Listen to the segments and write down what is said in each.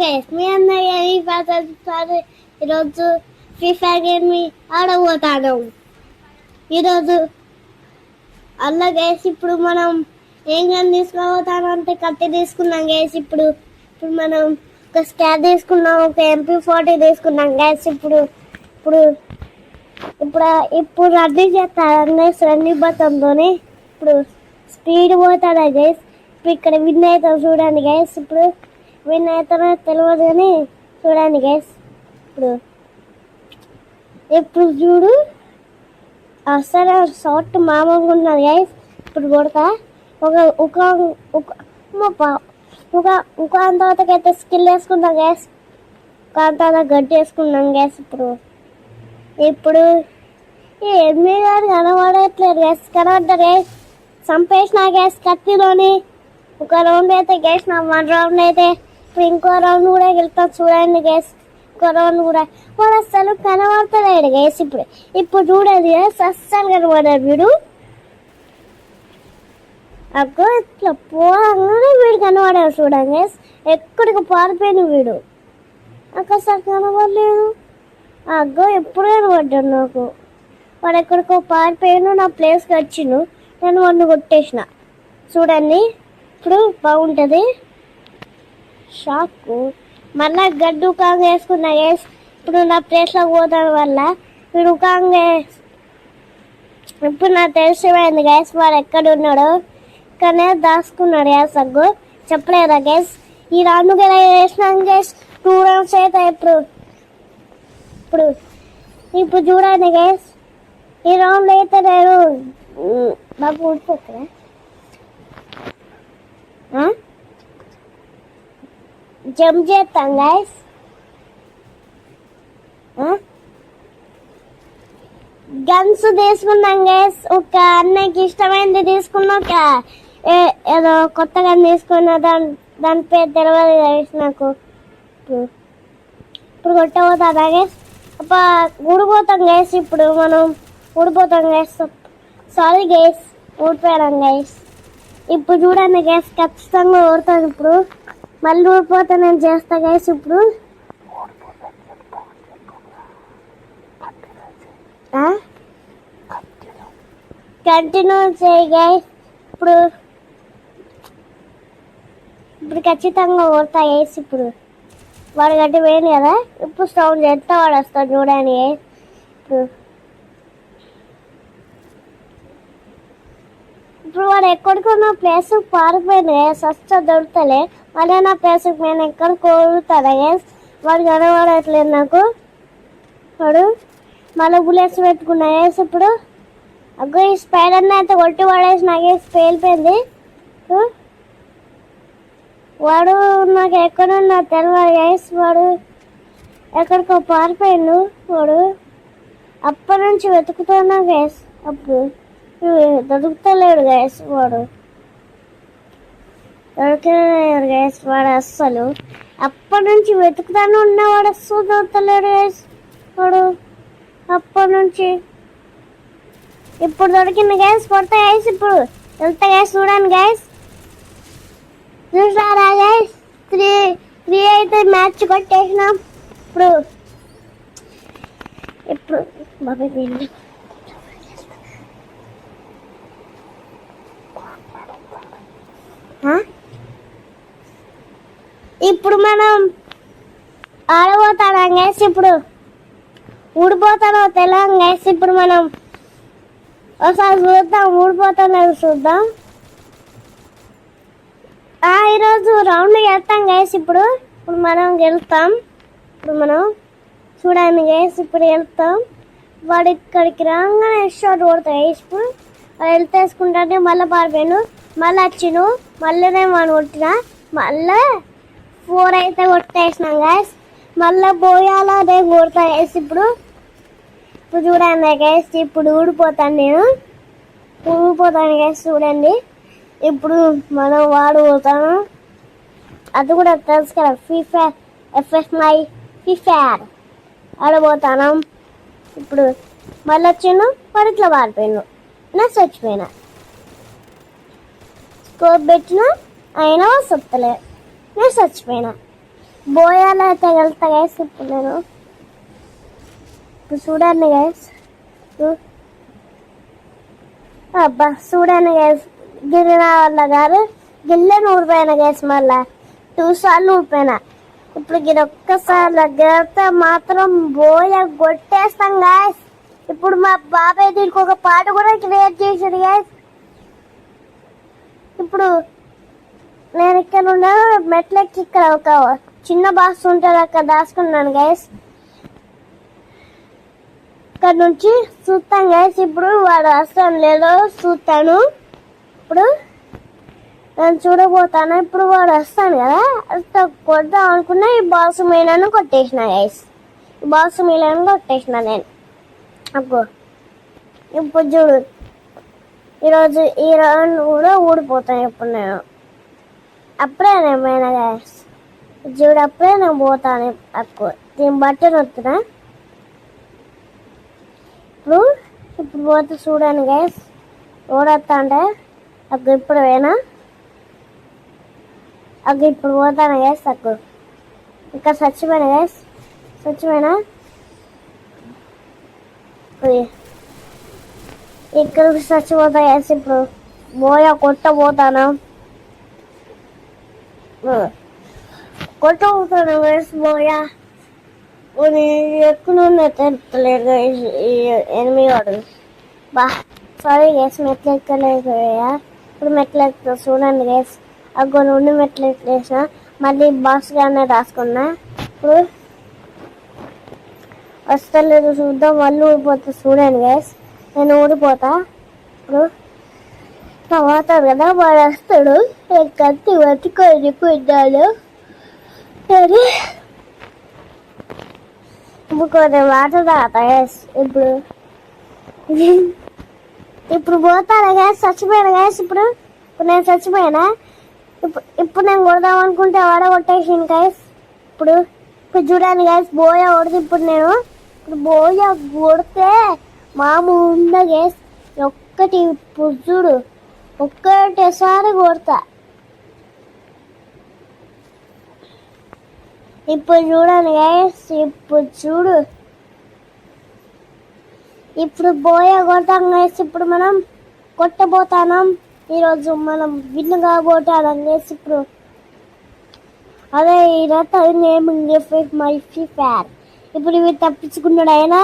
Guys మీ అందరికీ ఈరోజు free fire game ఆడబోతాను ఈరోజు. అలా గైస్ ఇప్పుడు మనం ఏం గన్ తీసుకోబోతాను అంటే కత్తి తీసుకున్నాం గైస్. ఇప్పుడు మనం ఒక స్కార్ తీసుకున్నాం, ఒక MP40 తీసుకున్నాం గైస్. ఇప్పుడు ఇప్పుడు ఇప్పుడు ఇప్పుడు రన్నింగ్ చేస్తాను రన్నింగ్ బతంతోనే ఇప్పుడు స్పీడ్ పోతాడా గైస్. ఇప్పుడు ఇక్కడ విన్ అవుతాం చూడండి గైస్. ఇప్పుడు విన్ అవుతానో తెలియదు కానీ చూడండి గైస్. ఇప్పుడు చూడు అసలు షార్ట్ మామూలుగా ఉన్నది గైస్. ఇప్పుడు కొడతా ఒక అంతకైతే స్కిల్ వేసుకున్నాం గ్యాస్, ఒక అంత గడ్డి వేసుకున్నాం గ్యాస్. ఇప్పుడు ఈ ఎనిమిది గారు కనబడట్లేదు గ్యాస్, కనబడ్డారు గ్యాస్. చంపేసిన గ్యాస్ కత్తిలోని ఒక రౌండ్ అయితే గ్యాస్, నా 1 రౌండ్ అయితే ఇప్పుడు ఇంకో రౌండ్ కూడా వెళ్తాం చూడండి గ్యాస్. ఇంకో రౌండ్ కూడా వాడు అస్సలు కనబడతలేడు గ్యాస్. ఇప్పుడు చూడండి గ్యాస్, అస్సలు కనబడాడు వీడు. అగ్గో ఇట్లా పోగానే వీడు కనబడాడు చూడండి గ్యాస్. ఎక్కడికి పారిపోయిన వీడు నాకు అసలు కనబడలేదు. అగ్గో ఎప్పుడు కనబడ్డాడు నాకు. వాడు ఎక్కడికో పారిపోయాను, నా ప్లేస్కి వచ్చిను, నేను వాడిని కొట్టేసిన చూడండి. ఇప్పుడు బాగుంటుంది షాక్. మళ్ళా గడ్డు ఉకాంగ వేసుకున్నా గ్యాస్. ఇప్పుడు నా ప్లేస్లో పోతాడు వల్ల వీడు ఉకాంగ. ఇప్పుడు నాకు తెలిసిపోయింది గ్యాస్ వాడు ఎక్కడ ఉన్నాడో, ఇక్కడనే దాచుకున్నాడు గ్యాస్. అగ్గు చెప్పలేదా గ్యాస్. ఈ రౌండ్ ఎలా వేసినాం గ్యాస్, 2 రౌండ్స్ అయితే ఇప్పుడు చూడండి గ్యాస్. ఈ రౌండ్ అయితే నేను బాబు ఊడిపోతున్నా జంప్ చేస్తాం గైస్. గన్స్ తీసుకున్నాం గైస్. ఒక అన్నకి ఇష్టమైనది తీసుకున్నా, ఒక ఏదో కొత్త గన్ తీసుకున్నా, దాని పేరు తెలియదు గైస్ నాకు. ఇప్పుడు కొట్టబోతాడా గైస్, ఊడిపోతాం గైస్. ఇప్పుడు మనం ఊడిపోతాం గైస్. సారీ గైస్, ఊడిపోయాం గైస్. ఇప్పుడు చూడండి గైస్, ఖచ్చితంగా ఊడతాను. ఇప్పుడు మళ్ళీ ఊడిపోతే నేను చేస్తా గైస్. ఇప్పుడు కంటిన్యూ చేయి గైస్. ఇప్పుడు ఖచ్చితంగా ఊడతా గైస్. ఇప్పుడు వాడు గట్టి పోయింది కదా, ఇప్పుడు సౌండ్ చేస్తా వాడు వస్తాడు చూడండి గైస్. ఇప్పుడు వాడు ఎక్కడికో నా ప్లేస్ పారిపోయింది గైస్, వస్తా దొరుకుతలే. మళ్ళీ నా ప్లేస్ నేను ఎక్కడ కోరుతాను గైస్. వాడు కనబడట్లేదు నాకు. వాడు మళ్ళీ బుల్లెట్స్ పెట్టుకున్నా గైస్. ఇప్పుడు అగ్గో ఈ స్పైడర్ని అయితే కొట్టి పడేసి నా గైస్ పేలిపోయింది. వాడు నాకు ఎక్కడున్నా తెలియదు గైస్. వాడు ఎక్కడికో పారిపోయిండు. వాడు అప్పటి నుంచి వెతుకుతున్నా గైస్. అప్పుడు దొరుకుతలేడు గైస్. వాడు దొరకలేడు గైస్. వాడు అస్సలు అప్పటి నుంచి వెతుకుతాను ఉన్నవాడు అస్సలు దొరకలేడు గైస్. వాడు అప్పటి నుంచి ఇప్పుడు దొరికింది గైస్. కొడతా గైస్. ఇప్పుడు వెళ్తా గైస్. చూడండి గైస్, చూసారా గైస్, 3 అయితే మ్యాచ్ కొట్టేసినాం. ఇప్పుడు బాబాయ్ వెళ్ళి ఇప్పుడు మనం ఆడబోతాం గైస్. ఇప్పుడు ఊడిపోతానో తెలియదు గైస్. ఇప్పుడు మనం ఒకసారి చూద్దాం, ఊడిపోతానో చూద్దాం. ఈరోజు రౌండ్ వెళ్తాం గైస్. ఇప్పుడు మనం గెలుస్తాం. ఇప్పుడు మనం చూడండి గైస్, ఇప్పుడు వెళ్తాం. వాడు ఇక్కడికి రాగానే షాట్ కొడతాయి గైస్. ఇప్పుడు వాడు వెళ్తేసుకుంటే మళ్ళీ పారిపోయాను, మళ్ళీ వచ్చిను, మళ్ళీ నేను వాడు కొట్టిన, మళ్ళీ 4 అయితే కొట్టేసినాం గైస్. మళ్ళీ పోయాలా అదే కొడతా గైస్. ఇప్పుడు చూడండి గైస్, ఇప్పుడు ఊడిపోతాను నేను, ఊడిపోతాను గైస్. చూడండి ఇప్పుడు మనం వాడు పోతాను, అది కూడా తెలుసు కదా, free fire FFMI free fire ఆడబోతాను. ఇప్పుడు మళ్ళీ వచ్చాను, వాడు ఇట్లా పారిపోయాను, నా చచ్చిపోయినా. స్కోప్ పెట్టినా అయినా వస్తలే, నేను చచ్చిపోయినా. బోయాలో అయితే వెళ్తా గైస్. ఇప్పుడు నేను ఇప్పుడు చూడండి గైస్. అబ్బా చూడండి గైస్, గిరిన వాళ్ళ గారు గిల్లెని ఊడిపోయినా గైస్. మళ్ళా 2 సార్లు ఊడిపోయినా. ఇప్పుడు గిరి ఒక్కసారి గెలితే మాత్రం బోయ కొట్టేస్తాం గైస్. ఇప్పుడు మా బాబాయ్ దీనికి ఒక పాట కూడా క్రియేట్ చేశాడు గైస్. ఇప్పుడు నేను ఇక్కడ ఉన్న మెట్లెక్కి ఇక్కడ ఒక చిన్న బాక్స్ ఉంటుంది, అక్కడ దాచుకున్నాను గైస్. ఇక్కడ నుంచి చూస్తాను గైస్. ఇప్పుడు వాడు వస్తాను లేదో చూస్తాను. ఇప్పుడు నేను చూడబోతాను. ఇప్పుడు వాడు వస్తాను కదా, కొడదాం అనుకున్నా. ఈ బాక్స్ మీలను కొట్టేసిన గైస్. ఈ బాక్స్ మీలను కొట్టేసిన నేను. అప్పుడు ఇప్పుడు చూడు, ఈరోజు ఈ రౌండ్ కూడా ఊడిపోతాను. ఇప్పుడు నేను అప్పుడే నేను గైస్ చూడు, అప్పుడే నేను పోతాను. అప్పుడు దీన్ని బట్టి వస్తున్నా. ఇప్పుడు పోతే చూడండి గైస్, ఓడొస్తా అంటే అక్కడ ఇప్పుడు పోయినా, అక్కడ ఇప్పుడు పోతాను గైస్. అక్కడ ఇంకా చచ్చిపోయినా గైస్, చచ్చిపోయినా. ఇక్కడ చచ్చిపోతా గైస్. ఇప్పుడు బోయ కొట్టబోతాను గైస్. బోయ ఎక్కువ తెలుపుతలేరు గైస్ ఈ ఎనిమిది వాడు. బా సారీ గైస్, మెట్లు ఎక్కలేకపోయా. ఇప్పుడు మెట్లు ఎక్కుతా చూడండి గైస్. అగ్గో నుండి మెట్లు ఎక్కేసిన, మళ్ళీ బాక్స్ గానే రాసుకున్నా. ఇప్పుడు వస్తలేదు చూద్దాం, మళ్ళీ ఊడిపోతా చూడండి గైస్. నేను ఊడిపోతా. ఇప్పుడు పోతాడు కదా, వాడు వస్తాడు. కత్తి పట్టుకొని కొట్టాడు. సరే ఇంకొక వాటర్ తాగుతా గైస్. ఇప్పుడు పోతాను గైస్. చచ్చిపోయాను గైస్. ఇప్పుడు నేను చచ్చిపోయానా. ఇప్పుడు నేను కొడదాం అనుకుంటే వాడ కొట్టేసాను గైస్. ఇప్పుడు చూడండి గైస్, బోయ కొడితే ఇప్పుడు బోయ కొడితే మామూలు ఉందా గైస్. ఒక్కటి ఇప్పుడు చూడు, ఒక్కటేసారి కొడతా. ఇప్పుడు చూడండి గైస్, ఇప్పుడు చూడు, ఇప్పుడు బోయ కొడతాం గైస్. ఇప్పుడు మనం కొట్టబోతాం. ఈరోజు మనం విన్ కాబోతాం గైస్. ఇప్పుడు అదే ఈరోజు నేమింగ్ మై ఫ్రీ ఫైర్. ఇప్పుడు ఇవి తప్పించుకున్నాడు అయినా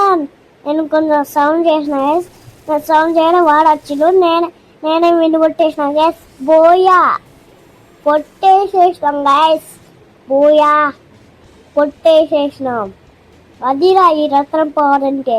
నేను కొంచెం సౌండ్ చేసిన గైస్. నేను సౌండ్ చేయడం వాడచ్చు. నేనే విన్ను కొట్టేసిన గైస్. బోయా కొట్టేసేసినాం గైస్. బోయా కొట్టేసేసినాం. అదిరా ఈ రత్నం పవర్ అంటే.